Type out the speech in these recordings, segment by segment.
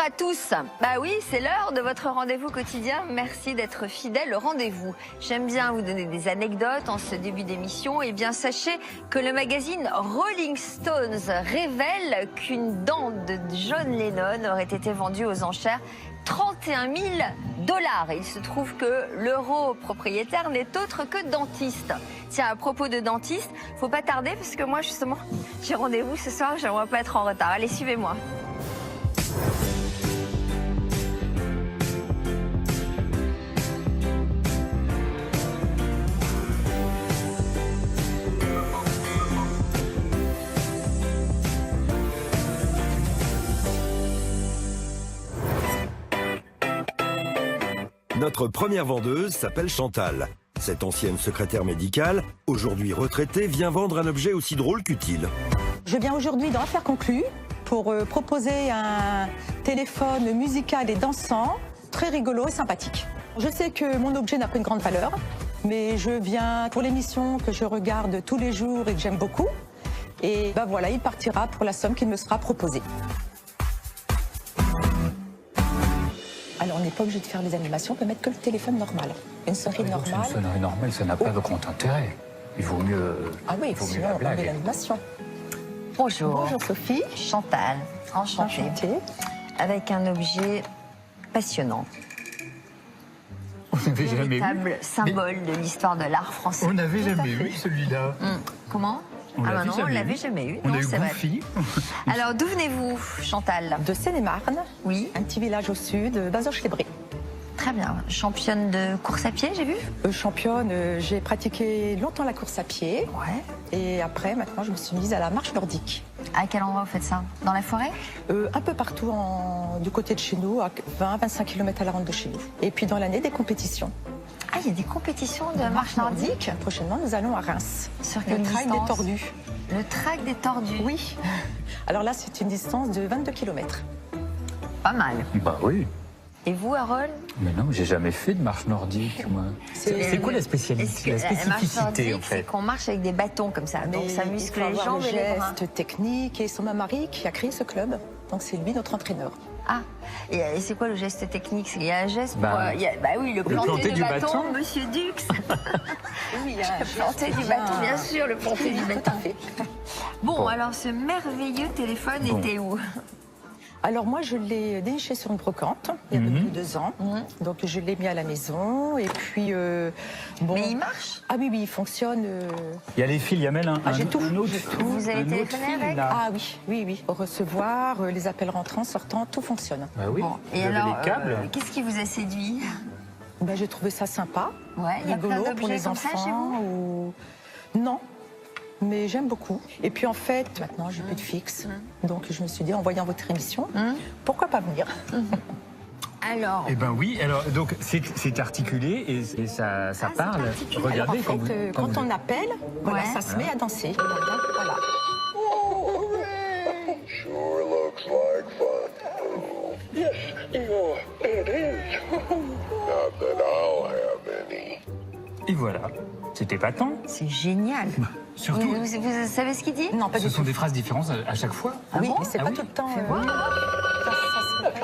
à tous. Bah oui, c'est l'heure de votre rendez-vous quotidien. Merci d'être fidèle au rendez-vous. J'aime bien vous donner des anecdotes en ce début d'émission. Et bien, sachez que le magazine Rolling Stones révèle qu'une dent de John Lennon aurait été vendue aux enchères 31 000 $. Il se trouve que l'euro propriétaire n'est autre que dentiste. Tiens, à propos de dentiste, faut pas tarder parce que moi, justement, j'ai rendez-vous ce soir. J'aimerais pas être en retard. Allez, suivez-moi. Notre première vendeuse s'appelle Chantal. Cette ancienne secrétaire médicale, aujourd'hui retraitée, vient vendre un objet aussi drôle qu'utile. Je viens aujourd'hui dans Affaires conclues pour proposer un téléphone musical et dansant, très rigolo et sympathique. Je sais que mon objet n'a pas une grande valeur, mais je viens pour l'émission que je regarde tous les jours et que j'aime beaucoup. Et ben voilà, il partira pour la somme qu'il me sera proposée. Alors on n'est pas obligé de faire les animations, on peut mettre que le téléphone normal. Une sonnerie normale. Une sonnerie normale, ça n'a pas de grand intérêt. Il vaut mieux. Ah oui, sinon on met l'animation. Bonjour. Bonjour Sophie. Chantal, enchantée. Avec un objet passionnant. On n'avait jamais vu. Véritable symbole de l'histoire de l'art français. On n'avait jamais vu celui-là. Comment? On Ah bah non, on jamais l'avait vu. jamais eu. On Non, a eu c'est vrai. Goofy. Alors d'où venez-vous, Chantal? De Seine-et-Marne, Oui, un petit village au sud, Bazoches-les-Brais. très bien. Championne de course à pied, j'ai vu. Championne, j'ai pratiqué longtemps la course à pied. Ouais. Et après, maintenant, je me suis mise à la marche nordique. À quel endroit vous faites ça? Dans la forêt? Un peu partout du côté de chez nous, à 20-25 km à la ronde de chez nous. Et puis dans l'année, des compétitions. Ah, il y a des compétitions de marche nordique? Prochainement, nous allons à Reims. Sur quelle Le trail distance? des tordus. Le track des tordus? Oui. Alors là, c'est une distance de 22 km. Pas mal. Bah oui. Et vous, Harold? Mais non, j'ai jamais fait de marche nordique, moi. C'est quoi la spécialité, la spécificité, en fait? C'est qu'on marche avec des bâtons comme ça. Donc ça muscle les jambes et les bras. Gestes techniques. Et c'est mon mari qui a créé ce club. Donc c'est lui notre entraîneur. Ah, et c'est quoi le geste technique? Il y a un geste pour... Bah, bah oui, le planter du bâton, monsieur Dux. Oui, il y a un Le planter du bâton, bien sûr, le planter du bâton. Tout à fait. Bon, alors ce merveilleux téléphone était où? Alors moi, je l'ai déniché sur une brocante il y a un peu plus de 2 ans. Donc je l'ai mis à la maison et puis bon. Mais il marche? Ah oui, il fonctionne. Il y a les fils, il y a même j'ai tout. un autre, Vous avez un autre téléphoné fil, avec? là. Ah oui. Au recevoir, les appels rentrants, sortants, tout fonctionne. Bah oui. Bon, et Vous avez alors, les câbles. qu'est-ce qui vous a séduit? Ben, j'ai trouvé ça sympa, Ouais, il y a plein rigolo pour d'objets les comme ça enfants. chez vous? Non, mais j'aime beaucoup. Et puis en fait, maintenant j'ai plus de fixe. Donc je me suis dit, en voyant votre émission, pourquoi pas venir? Alors, Eh ben oui, alors donc c'est articulé et ça c'est parle. articulé. Regardez Alors, en fait, quand on appelle, voilà, Ouais. ça se met à danser. Voilà. Sure looks like fun. Yes, it is. Not that I'll have any. Et voilà, c'était pas tant. c'est génial. Surtout, Vous savez ce qu'il dit? Non, pas ce du sont tout. des phrases différentes à chaque fois. Oui, bon mais c'est Ah pas oui. tout le temps. Fais-moi. Ça se répète.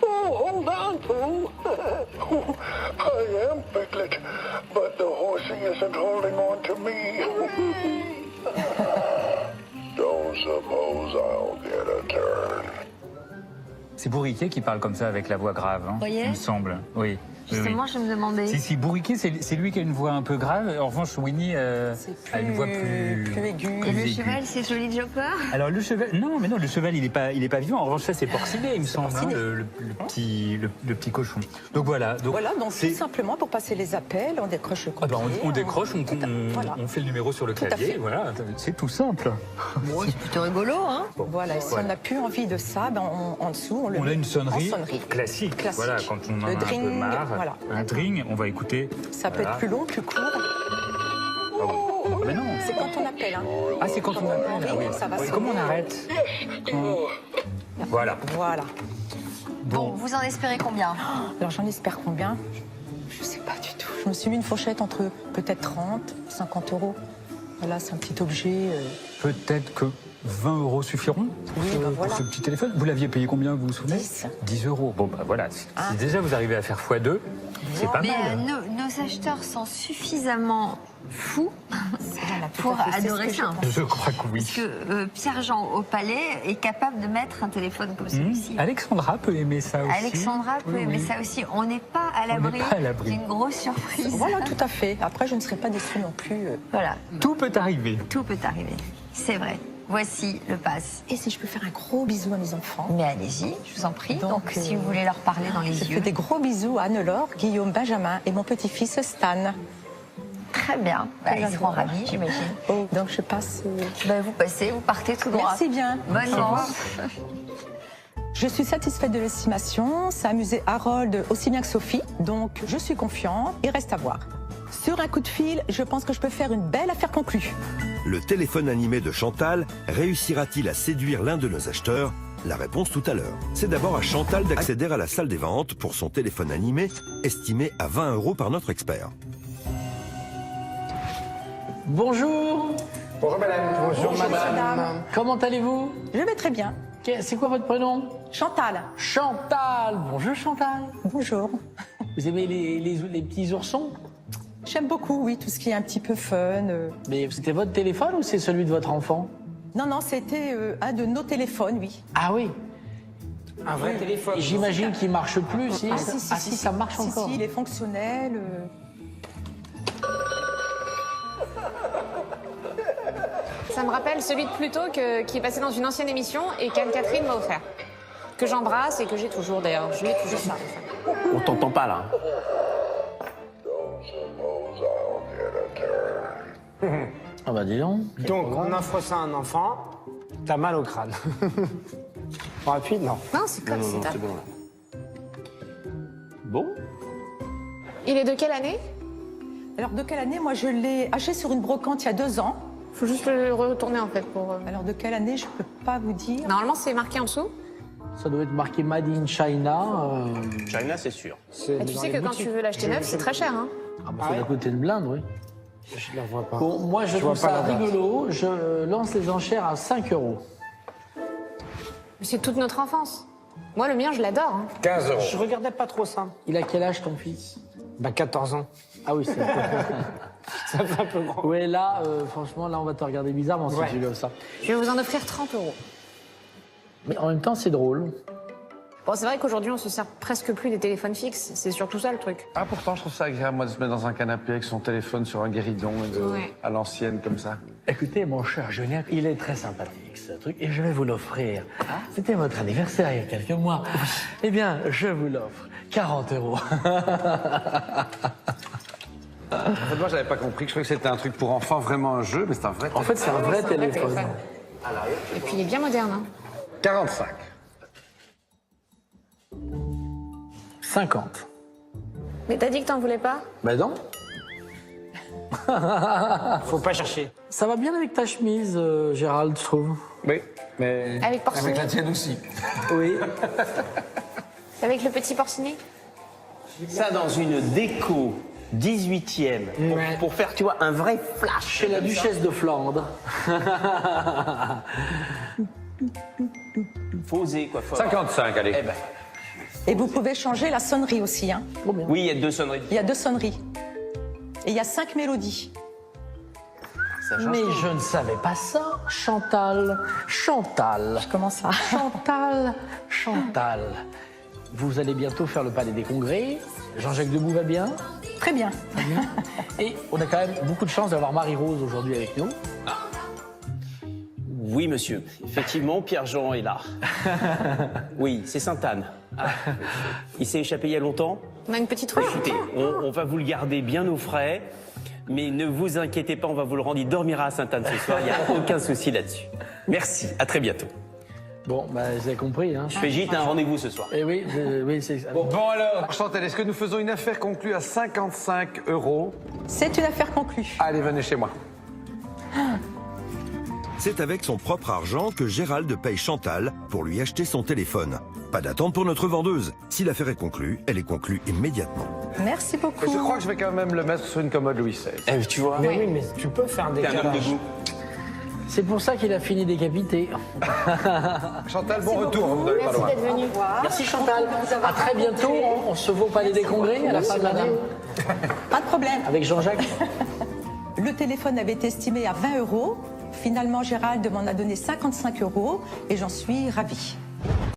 Oh, hold on, Pooh. I am Piglet, but the horsey isn't holding on to me. Don't suppose I'll get a turn. C'est Bourriquet qui parle comme ça avec la voix grave, hein, Voyez il me semble. Oui. Justement, je me demandais. Si, Bourriquet, c'est lui qui a une voix un peu grave. En revanche, Winnie a une voix plus aiguë. Et le aiguë. cheval, c'est Joli Joker? Alors le cheval, non, mais non, le cheval, il est pas vivant. En revanche, ça c'est Porcinet, il me semble, hein, le petit cochon. Donc voilà. Voilà, donc c'est- tout simplement pour passer les appels, on décroche le Ah bah, courrier. on décroche, Voilà. on fait le numéro sur le Tout à clavier, fait. voilà, c'est tout simple. Bon, c'est plutôt rigolo, hein? Voilà, et si on n'a plus envie de ça, ben en dessous, on le On a met une sonnerie, en sonnerie. classique. Voilà, quand on en a Le un peu dring, marre, voilà. un dring, on va écouter. Ça peut être plus long, plus court. Ah, mais non. C'est quand on appelle. Hein. Ah, c'est quand on appelle. Ah oui. Ça va Oui, sonner. comment on arrête? Voilà. Voilà. Bon, vous en espérez combien? Alors j'en espère combien? Je sais pas du tout. Je me suis mis une fourchette entre peut-être 30, 50 euros. Voilà, c'est un petit objet. peut-être que 20 € suffiront pour, pour ce petit téléphone. Vous l'aviez payé combien, vous vous souvenez? 10 €. Bon, bah voilà, si déjà vous arrivez à faire x2, c'est pas Mais mal. nos acheteurs sont suffisamment fous pour adorer ça. Je crois que oui. Parce que Pierre-Jean au Palais est capable de mettre un téléphone comme celui-ci. Alexandra peut aimer ça aussi. Alexandra peut aimer ça aussi. On n'est pas à l'abri d'une grosse surprise. Voilà, tout à fait. Après, je ne serai pas déçue non plus. Voilà, Tout peut arriver. tout peut arriver. C'est vrai. Voici le pass. Et si je peux faire un gros bisou à mes enfants? Mais allez-y, je vous en prie. Donc, Donc, si vous voulez leur parler dans les Je yeux. fais des gros bisous à Anne-Laure, Guillaume, Benjamin et mon petit-fils Stan. Très bien. Bah, ils seront ravis, j'imagine. Donc je passe... Bah, vous passez, vous partez tout droit. Merci bien. Bonne chance. Je suis satisfaite de l'estimation. Ça a amusé Harold aussi bien que Sophie. Donc je suis confiante et reste à voir. Sur un coup de fil, je pense que je peux faire une belle affaire conclue. Le téléphone animé de Chantal réussira-t-il à séduire l'un de nos acheteurs? La réponse tout à l'heure. C'est d'abord à Chantal d'accéder à la salle des ventes pour son téléphone animé, estimé à 20 € par notre expert. Bonjour. Bonjour madame. Bonjour madame. Comment allez-vous? Je vais très bien. C'est quoi votre prénom? Chantal. Chantal. Bonjour Chantal. Bonjour. Vous aimez les petits oursons? J'aime beaucoup, oui, tout ce qui est un petit peu fun. Mais c'était votre téléphone ou c'est celui de votre enfant? Non, c'était un de nos téléphones, oui. Ah oui. Un vrai téléphone. J'imagine qu'il marche plus, si. Si, ça marche encore. Si, il est fonctionnel. Ça me rappelle celui de Pluto qui est passé dans une ancienne émission et qu'Anne-Catherine m'a offert. Que j'embrasse et que j'ai toujours d'ailleurs. Je lui ai toujours ça. On t'entend pas là. Ah bah dis donc. Donc on offre ça à un enfant, t'as mal au crâne. Rapide, non. Non, c'est comme ça. c'est bon là. Bon. Il est de quelle année? Alors, de quelle année? Moi, je l'ai acheté sur une brocante il y a 2 ans. Faut juste le retourner en fait pour. Alors, de quelle année, je ne peux pas vous dire. Normalement, c'est marqué en dessous. Ça doit être marqué Made in China. China, c'est sûr. Et tu sais que quand tu veux l'acheter neuf, c'est très cher. Hein. Ah bah ça doit coûter une blinde, oui. Je la vois pas. Bon, moi je vois trouve pas ça la date. rigolo. Je lance les enchères à 5 €. Mais c'est toute notre enfance. Moi, le mien, je l'adore. Hein. 15 €. Je regardais pas trop ça. Il a quel âge ton fils? Bah 14 ans. Ah oui, c'est Ça fait un peu grand. ouais, là, franchement, là, on va te regarder bizarrement si Ouais. tu es comme ça. Je vais vous en offrir 30 €. Mais en même temps, c'est drôle. Bon, c'est vrai qu'aujourd'hui, on se sert presque plus des téléphones fixes. C'est surtout ça le truc. Ah, pourtant, je trouve ça agréable, moi, de se mettre dans un canapé avec son téléphone sur un guéridon et Ouais. à l'ancienne, comme ça. Écoutez, mon cher Julien, il est très sympathique, ce truc, et je vais vous l'offrir. C'était votre anniversaire il y a quelques mois. Eh bien, je vous l'offre. 40 €. En fait, moi, j'avais pas compris, je croyais que c'était un truc pour enfants, vraiment un jeu, mais c'est un vrai En fait, c'est un vrai C'est un vrai téléphone. Et puis, il est bien moderne. Hein. 45. 50. Mais t'as dit que t'en voulais pas? Ben non. Faut pas chercher. Ça va bien avec ta chemise, Gérald, je trouve. Oui, mais Avec porcinet? avec la tienne aussi. Oui. Avec le petit porcinet? Ça dans une déco 18e pour faire, tu vois, un vrai flash. Chez la duchesse de Flandre. Faut oser, quoi. Faut 55, allez. Eh ben, Et vous pouvez changer la sonnerie aussi. Hein. oui, il y a 2 sonneries. Il y a 2 sonneries. Et il y a 5 mélodies. Ça change Mais tout. je ne savais pas ça, Chantal. Chantal. Comment ça? Chantal. Chantal. Vous allez bientôt faire le Palais des Congrès. Jean-Jacques Debout va bien. Très bien. Et on a quand même beaucoup de chance d'avoir Marie-Rose aujourd'hui avec nous. Oui, monsieur. Effectivement, Pierre-Jean est là. Oui, c'est Sainte-Anne. Ah, il s'est échappé il y a longtemps. On a une petite rue. Écoutez, on va vous le garder bien au frais, mais ne vous inquiétez pas, on va vous le rendre. Il dormira à Sainte-Anne ce soir, il n'y a aucun souci là-dessus. Merci, à très bientôt. Bon, bah, vous avez compris, hein. Je fais gîte, un rendez-vous ce soir. Eh oui, oui, c'est... Bon alors, Chantal, est-ce que nous faisons une affaire conclue à 55 €? C'est une affaire conclue. Allez, venez chez moi. C'est avec son propre argent que Gérald paye Chantal pour lui acheter son téléphone. Pas d'attente pour notre vendeuse. Si l'affaire est conclue, elle est conclue immédiatement. Merci beaucoup. Mais je crois que je vais quand même le mettre sur une commode Louis XVI. Eh, tu vois, Mais oui, mais tu peux faire des t'es un homme de calages. goût. C'est pour ça qu'il a fini décapité. Chantal, bon retour, vous n'avez pas Merci loin. d'être venu. Merci Chantal. À très bientôt. On se voit au Palais des Congrès à la fin de l'année Pas de problème. avec Jean-Jacques. Le téléphone avait été estimé à 20 euros. Finalement, Gérald m'en a donné 55 euros et j'en suis ravie.